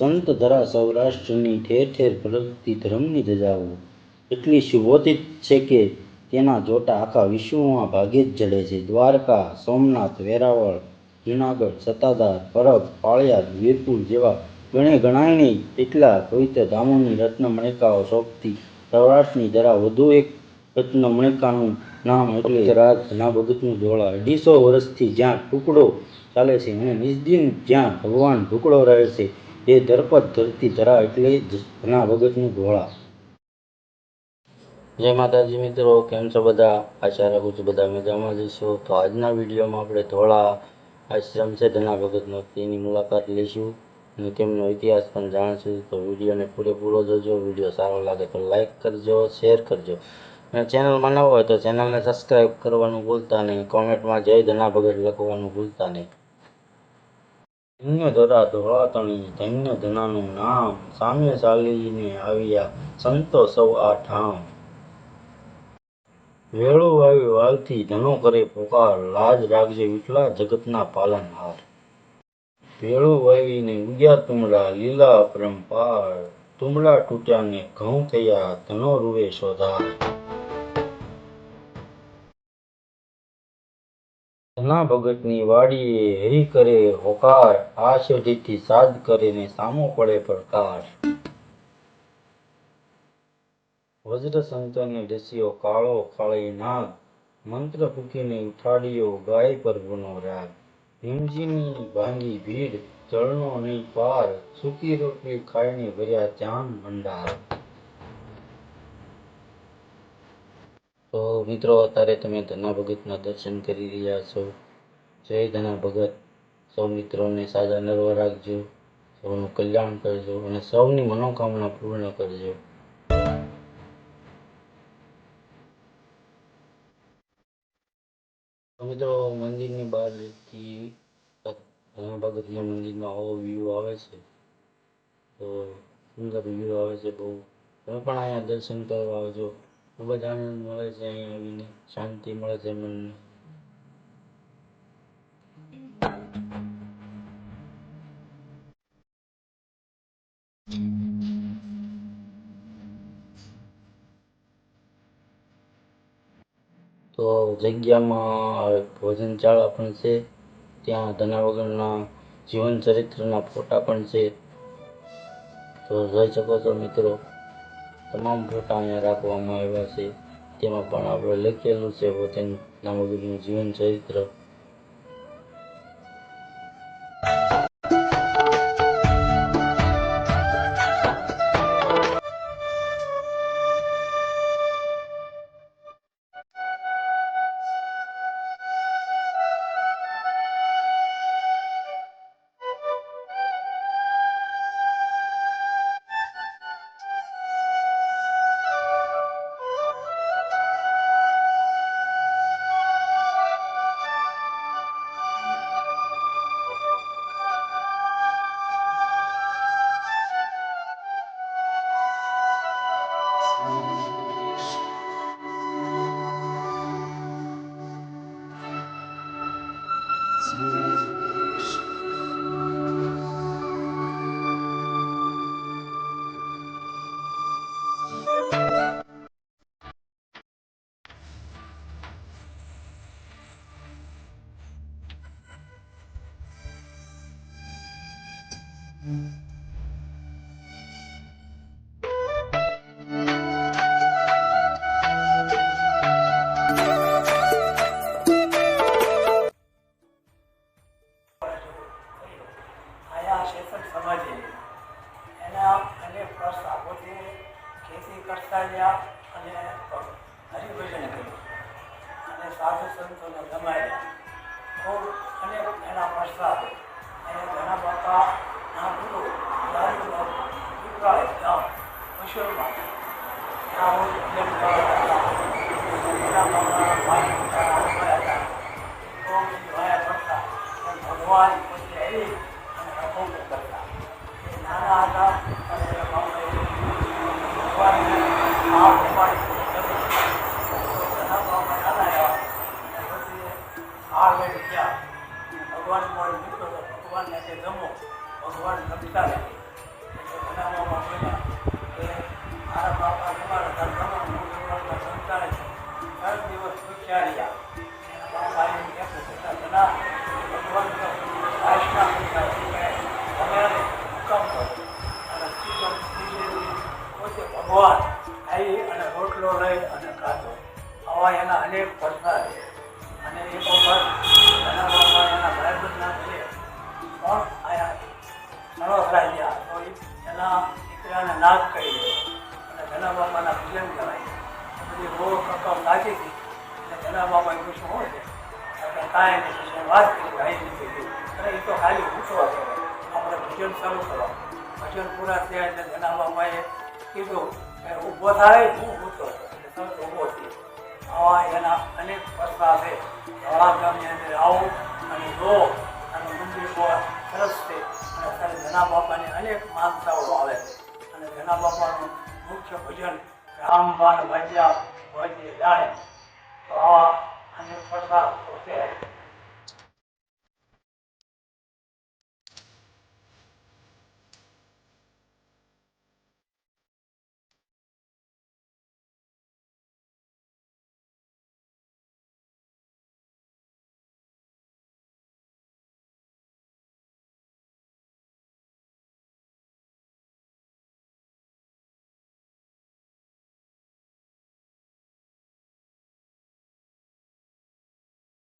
સંત ધરા સૌરાષ્ટ્રની ઠેર ઠેર ફરકતી ધર્મની ધજાઓ એટલી સુશોભિત છે કે તેના જોટા આખા વિશ્વમાં ભાગ્યે જ જડે છે. દ્વારકા, સોમનાથ, વેરાવળ, જૂનાગઢ, સત્તાધાર, પરબ, પાળિયાદ, વીરપુર જેવા ગણે ગણાય નહીં તેટલા પવિત્ર ધામોની રત્નમણિકાઓ શોભતી સૌરાષ્ટ્રની ધરા વધુ એક રત્નમણિકાનું નામ એટલે રાજ ધના ભગતનું ધોળા. 250 વર્ષથી જ્યાં ટુકડો ચાલે છે અને નિજદિન જ્યાં ભગવાન ઢુકડો રહે છે એ ધરપત ધરતી ધરા એટલે જ ધના ભગતનું ધોળા. જય માતાજી મિત્રો, કેમ છો બધા? આશા રાખું છું બધા મજામાં જ હશો. તો આજના વિડીયોમાં આપણે ધોળા આશ્રમ છે ધના ભગતનો તેની મુલાકાત લઈશું અને તેમનો ઇતિહાસ પણ જાણીશું. તો વિડીયોને પૂરેપૂરો જોજો. વિડીયો સારો લાગે તો લાઈક કરજો, શેર કરજો અને ચેનલમાં ન હોય તો ચેનલને સબસ્ક્રાઈબ કરવાનું ભૂલતા નહીં. કોમેન્ટમાં જય ધના ભગત લખવાનું ભૂલતા નહીં. ધન્ય ધરા ધોળા તણી, ધન્ય ધનાનું નામ, સામે ચાલીને આવ્યા સંતો સૌ આ ઠામ. વેળો વાવી વાલથી ધનો કરે પોકાર, લાજ રાખજે વિઠલા જગતના પાલનહાર. વેળો વાવીને ઉગ્યા તુમડા, લીલા અપરંપાર, તુમડા તૂટ્યા ને ઘઉં થયા, ધનો રૂવે સોધાર. ધના ભગતની વાડીએ હરી કરે હોકાર, આ શેઢીથી સાદ કરે ને સામો પડે પડકાર. વજ્ર સંતને ડસ્યો કાળો કાળી નાગ, મંત્ર ફૂંકીને ઉઠાડ્યો ગાય પ્રભુનો રાગ. ભીમજીની ભાંગી ભીડ, જળનો નહીં પાર, સૂકી રોટલી ખાઈને ભર્યા ધ્યાન ભંડાર. તો મિત્રો, અત્યારે તમે ધના ભગતના દર્શન કરી રહ્યા છો. જય ધના ભગત. સૌ મિત્રોને સાજા નરવા રાખજો, સૌનું કલ્યાણ કરજો અને સૌની મનોકામના પૂર્ણ કરજો. મિત્રો, મંદિરની બહારથી ધના ભગતના મંદિરનો આવો વ્યૂ આવે છે. તો સુંદર વ્યૂ આવે છે બહુ. તમે પણ અહીંયા દર્શન કરવા આવજો. ખૂબ જ આનંદ મળે છે અહીંયા આવીને, શાંતિ મળે છે મનને. તો જગ્યામાં ભોજનશાળા પણ છે. ત્યાં ધના ભગતના જીવન ચરિત્રના ફોટા પણ છે. તો જોઈ શકો છો મિત્રો, તમામ ફોટા અહીંયા રાખવામાં આવ્યા છે. તેમાં પણ આપણે લખેલું છે ધના ભગતનું જીવન ચરિત્ર. સમાજે એના અનેક પ્રશ્ન પોતે ખેતી કરતા રહ્યા અને હરિભજન કર્યું અને સાધુ સંતોને જમાડ્યા. ખૂબ અનેક એના પ્રસાદ એને ઘણા બાપા ના ગુરુ દીકરાએ ગામ મશૂરમાં ત્યાં રોજ ભજન કરતા ઘણા બાપા ભાઈ હતા વાયા કરતા ભગવાન પોતે આવી અને અભંગ કરતા. એ નાના હતા અને ભગવાનને આ પ્રમાણે ઘણા બાપા નાના આવ્યા અને પછી આ વેળ ગયા. ભગવાન મળે નીકળો તો ભગવાનને કે જમો. ભગવાન નમતા ગયા તો એના દીકરાને નાક કહી દે અને ધના બાપાના ભજન કરાય બધી બહુ કક્કમ નાચી હતી અને ધના બાપા એ પૂછ્યું શું છે એટલે કાંઈ નહીં પછી વાત કરી ગાઈ દીધી અને એ તો ખાલી પૂછવા છે આપણે ભજન શરૂ કરવા ભજન પૂરા થયા એટલે ધના બાપાએ કીધું કે ઊભો થાય હું ઊભો હતો એટલે તરત ઊભો થયો આવા એના અનેક પ્રશ્ન છે ધોળા ગામની અંદર આવો અને જો અને મંદિર બહુ સરસ છે અને અત્યારે ધના બાપાની અનેક માનતાઓ આવે છે અને ધના બાપાનું મુખ્ય ભજન રામબાણ ભજ્યા ભજે જાણે તો આવા અનેક પ્રશ્નો છે